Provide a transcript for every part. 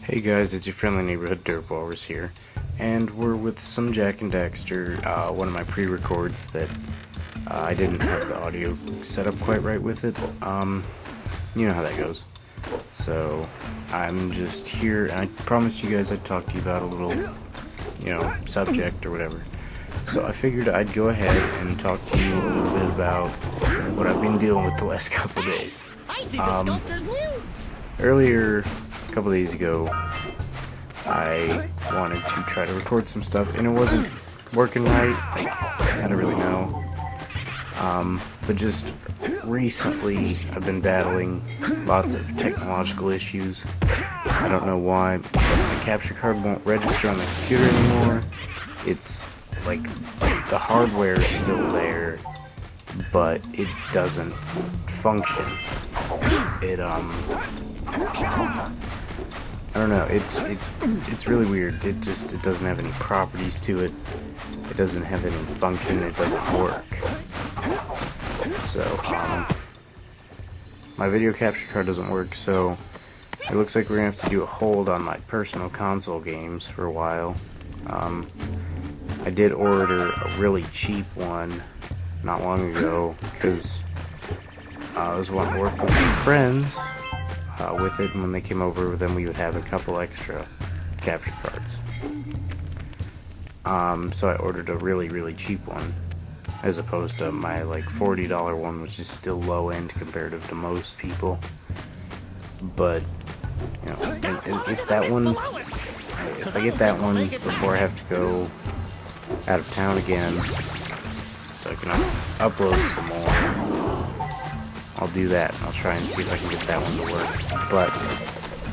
Hey guys, it's your friendly neighborhood Dirtballers here, and we're with some Jak and Daxter, one of my pre-records that I didn't have the audio set up quite right with it. You know how that goes. So, I'm just here, and I promised you guys I'd talk to you about a little, subject or whatever. So I figured I'd go ahead and talk to you a little bit about what I've been dealing with the last couple days. Earlier, a couple days ago, I wanted to try to record some stuff, and it wasn't working right. I don't really know. But just recently, I've been battling lots of technological issues. I don't know why, but my capture card won't register on the computer anymore. It's like the hardware is still there, but it doesn't function. I don't know, it's really weird. It doesn't have any properties to it. It doesn't have any function. It doesn't work. So, my video capture card doesn't work, so it looks like we're gonna have to do a hold on my personal console games for a while. I did order a really cheap one not long ago, because I was wanting to work with some friends with it, and when they came over, then we would have a couple extra capture cards. So I ordered a really cheap one, as opposed to my like $40 one, which is still low end comparative to most people. But and if that one, if I get that one before I have to go out of town again, so I can upload some more, I'll do that, and I'll try and see if I can get that one to work. But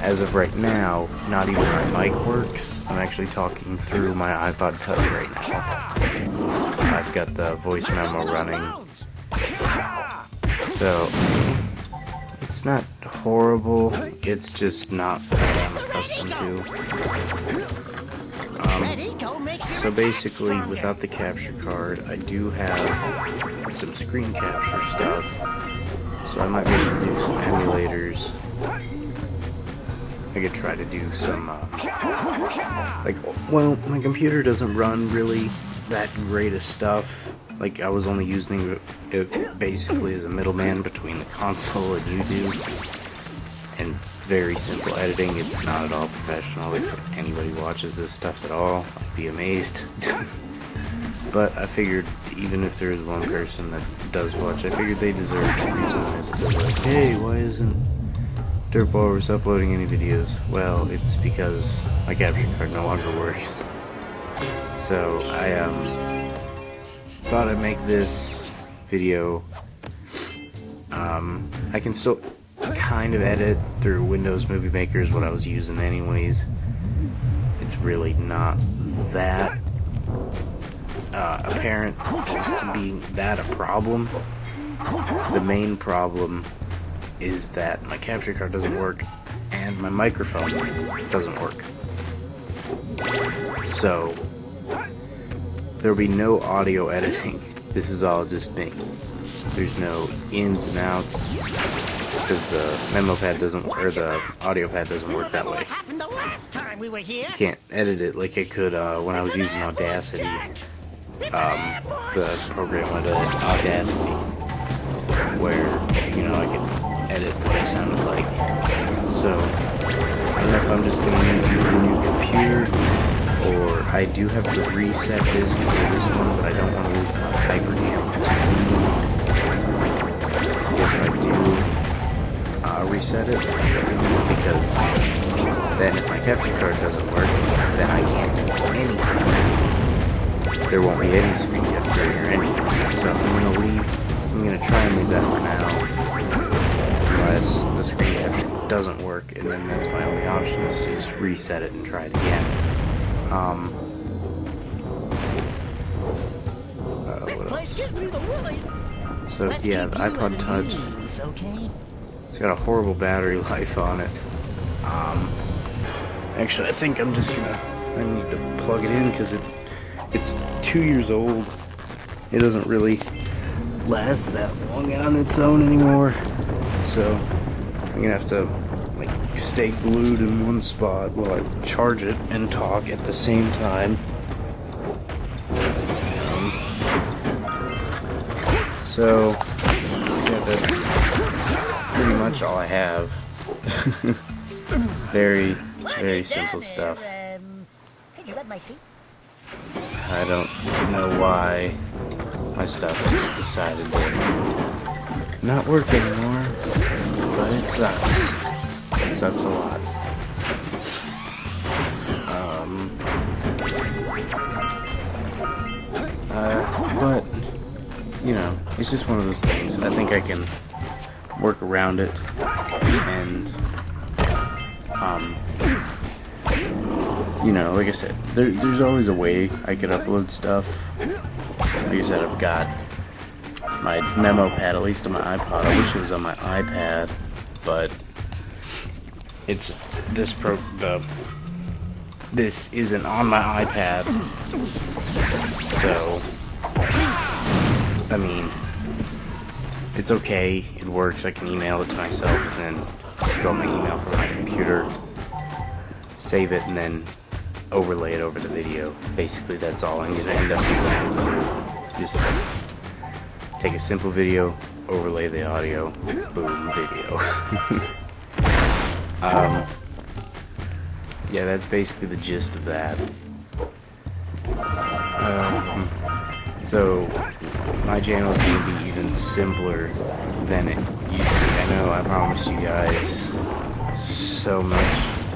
as of right now, not even my mic works. I'm actually talking through my iPod Touch right now. I've got the voice memo running. So, it's not horrible, it's just not what I'm accustomed to. So basically, without the capture card, I do have some screen capture stuff. So I might be able to do some emulators. I could try to do some, my computer doesn't run really that great of stuff. Like, I was only using it basically as a middleman between the console and YouTube. And very simple editing. It's not at all professional. If anybody watches this stuff at all, I'd be amazed. But I figured, even if there is one person that does watch, I figured they deserve the reason is to be like, hey, why isn't Dirtballers uploading any videos? Well, it's because my capture card no longer works. So I thought I'd make this video. I can still kind of edit through Windows Movie Maker is what I was using anyways. It's really not that apparent as to being that a problem. The main problem is that my capture card doesn't work and my microphone doesn't work. So there'll be no audio editing. This is all just me. There's no ins and outs because the memo pad doesn't, or the audio pad doesn't work that way. You can't edit it like I could when I was using Audacity. The program with Audacity, where, I could edit what I sounded like. So, I don't know if I'm just going to use a new computer, or I do have to reset this for this one, but I don't want to lose my HyperCam. If I do reset it, because then if my capture card doesn't work, then I can't do anything. There won't be any screen capture or anything. So I'm gonna try and leave that for now, unless the screen capture doesn't work, and then that's my only option, is to just reset it and try it again. What else? So yeah, the iPod Touch, it's got a horrible battery life on it. Actually, I think I'm just I need to plug it in, because it's 2 years old. It doesn't really last that long on its own anymore. So I'm gonna have to stay glued in one spot while I charge it and talk at the same time. So, yeah, that's pretty much all I have. Very, very simple stuff. Could you rub my feet? I don't know why my stuff just decided to not work anymore, but it sucks. It sucks a lot. But, you know, it's just one of those things. I think I can work around it, and, you know, like I said, there's always a way I could upload stuff. Like I said, I've got my memo pad, at least on my iPod. I wish it was on my iPad, but it's this isn't on my iPad, so I mean, it's okay, it works. I can email it to myself and then go on my email from my computer, save it, and then overlay it over the video. Basically, that's all I'm gonna end up doing. Just take a simple video, overlay the audio, boom, video. Yeah, that's basically the gist of that. So my channel is going to be even simpler than it used to be. I know I promised you guys so much.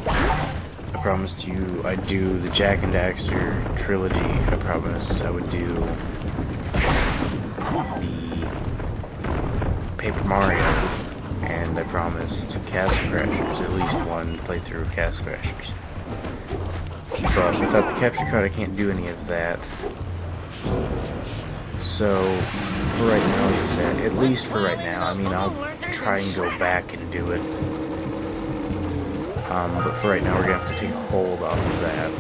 I promised you I'd do the Jak and Daxter trilogy. I promised I would do the Paper Mario, and I promised Castle Crashers, at least one playthrough of Castle Crashers. But without the capture card I can't do any of that. So, for right now, like I said, at least for right now, I mean, I'll try and go back and do it. But for right now, we're going to have to take a hold off of that.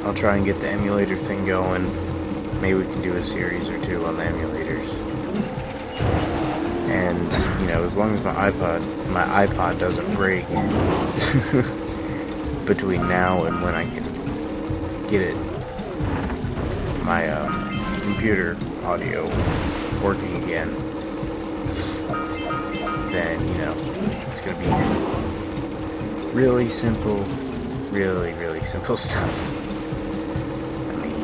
I'll try and get the emulator thing going. Maybe we can do a series or two on the emulators. And, you know, as long as my iPod doesn't break between now and when I can get it, my computer audio working again, then, you know, it's gonna be really simple, really simple stuff. I mean,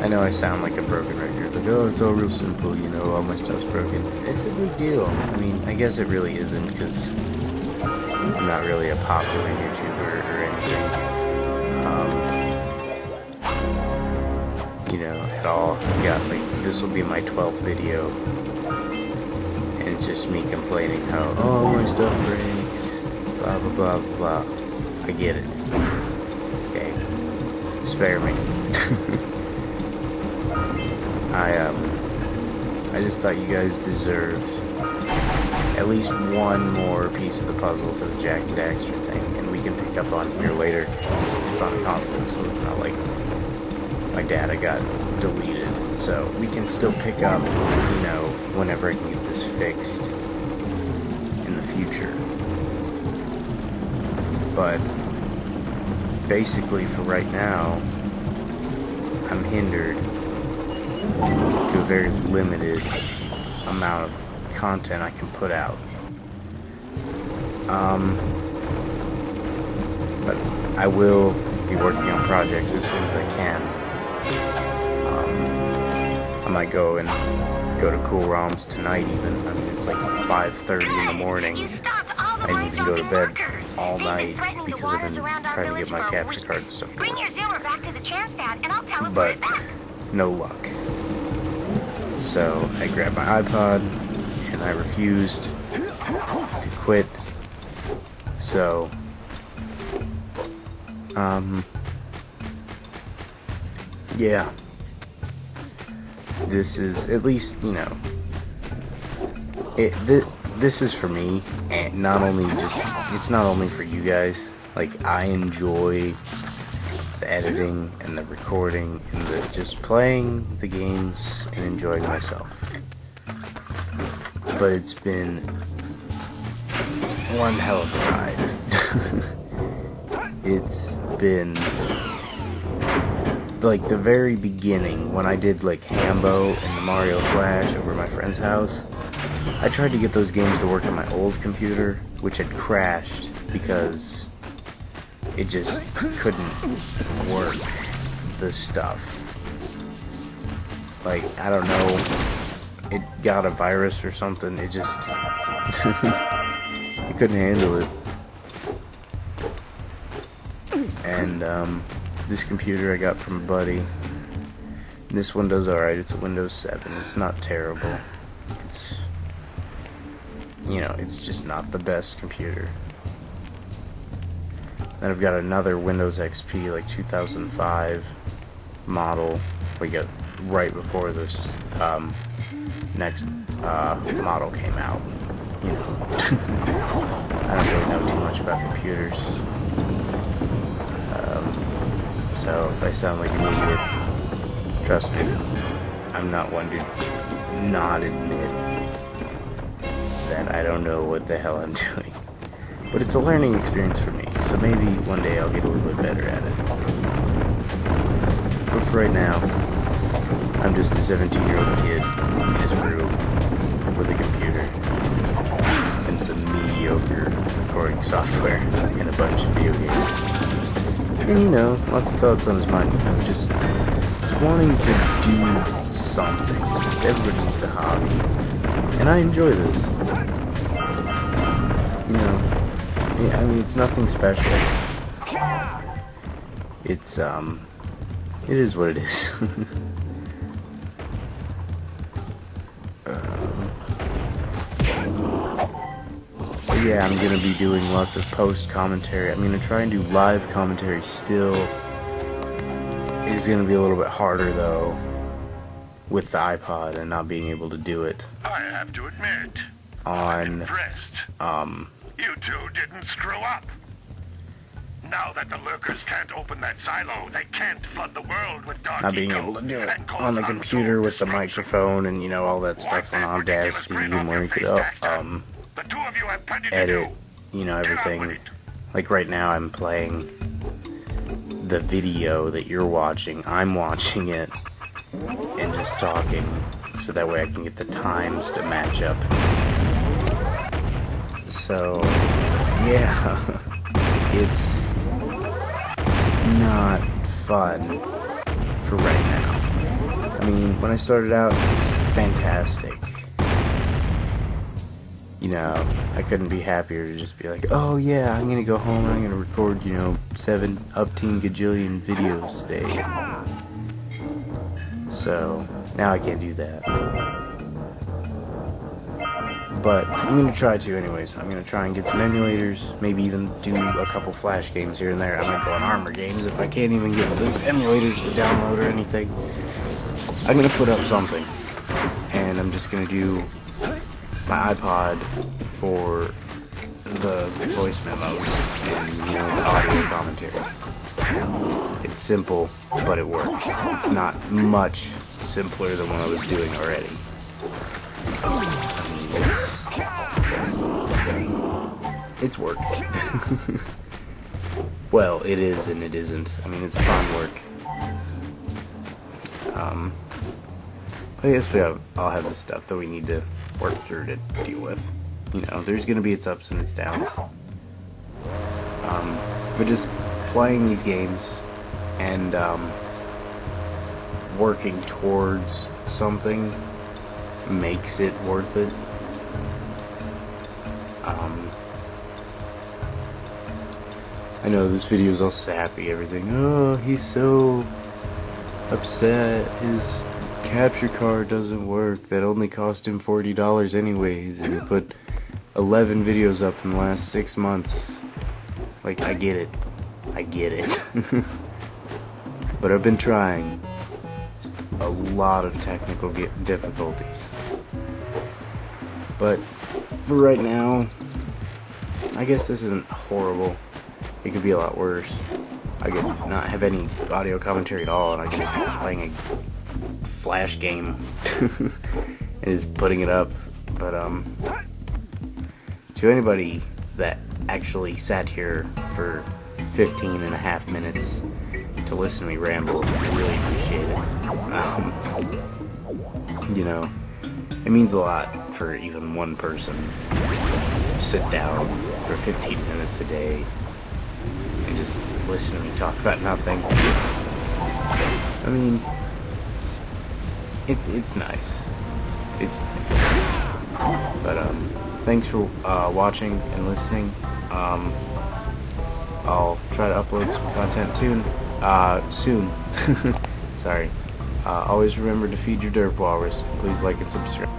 I know I sound like a broken record, like, oh, it's all real simple, you know, all my stuff's broken. It's a big deal. I mean, I guess it really isn't, because I'm not really a popular YouTuber or anything, you know, at all. I've got, like, this will be my 12th video, and it's just me complaining how, oh, my stuff breaks, blah, blah, blah, blah. I get it. Okay. Spare me. I just thought you guys deserved at least one more piece of the puzzle to the Jak and Daxter thing, and we can pick up on here later. It's on a console, so it's not like my data got deleted. So we can still pick up, you know, whenever I can get this fixed in the future. But basically, for right now, I'm hindered to a very limited amount of content I can put out. But I will be working on projects as soon as I can. I might go to Cool ROMs tonight even. I mean, it's like 5:30 in the morning. I need to go to bed all night because I've been trying to get my capture card and stuff to work. But no luck. So I grabbed my iPod and I refused to quit. So yeah, this is, at least, you know, this is for me, and it's not only for you guys. Like, I enjoy the editing and the recording and the just playing the games and enjoying myself. but it's been one hell of a ride. It's been like the very beginning when I did like Hambo and the Mario Flash over at my friend's house. I tried to get those games to work on my old computer, which had crashed because it just couldn't work the stuff. Like, I don't know, it got a virus or something, it just it couldn't handle it. And this computer I got from a buddy. This one does alright, it's a Windows 7, it's not terrible. It's, you know, it's just not the best computer. Then I've got another Windows XP, like 2005 model, like right before this next model came out. You know, I don't really know too much about computers. So if I sound like an idiot, trust me, I'm not one to not admit that I don't know what the hell I'm doing. But it's a learning experience for me, so maybe one day I'll get a little bit better at it. But for right now, I'm just a 17-year-old kid in his room with a computer and some mediocre recording software and a bunch of video games. And you know, lots of thoughts on his mind. I'm just wanting to do something. Everybody needs a hobby. And I enjoy this. You know, I mean, it's nothing special. It's, it is what it is. Yeah, I'm gonna be doing lots of post commentary. I'm gonna try and do live commentary still. It's gonna be a little bit harder though with the iPod and not being able to do it. I have to admit, on I'm impressed. You two didn't screw up. Now that the lurkers can't open that silo, they can't flood the world with dark not being able to do it on the computer with the microphone and, you know, all that stuff on Audacity and link it up, the two of you have plenty to edit, do. you know, Get on with everything. it. Like right now I'm playing the video that you're watching, I'm watching it and just talking so that way I can get the times to match up. So yeah, it's not fun for right now. I mean, when I started out, it was fantastic. You know, I couldn't be happier to just be like, oh yeah, I'm gonna go home and I'm gonna record, you know, 7 gajillion videos today. So, now I can't do that. But, I'm gonna try to anyways. I'm gonna try and get some emulators, maybe even do a couple Flash games here and there. I might go on Armor Games if I can't even get the emulators to download or anything. I'm gonna put up something. And I'm just gonna do my iPod for the voice memos and, you know, the audio commentary. It's simple, but it works. It's not much simpler than what I was doing already. I mean, it's work. Well, it is and it isn't. I mean, it's fun work. I guess I'll have the stuff that we need to work through to deal with. You know, there's gonna be its ups and its downs. But just playing these games and working towards something makes it worth it. I know this video is all sappy, everything. Oh, he's so upset. His capture card doesn't work. That only cost him $40 anyways, and he put 11 videos up in the last 6 months. Like, I get it. I get it. But I've been trying. Just a lot of technical difficulties. But for right now, I guess this isn't horrible. It could be a lot worse. I could not have any audio commentary at all, and I could just be playing a Flash game and just putting it up But to anybody that actually sat here for 15 and a half minutes to listen to me ramble, I really appreciate it. You know, it means a lot for even one person to sit down for 15 minutes a day and just listen to me talk about nothing. I mean, it's nice. It's nice. But thanks for watching and listening. I'll try to upload some content soon. Sorry. Always remember to feed your derp walrus. Please like and subscribe.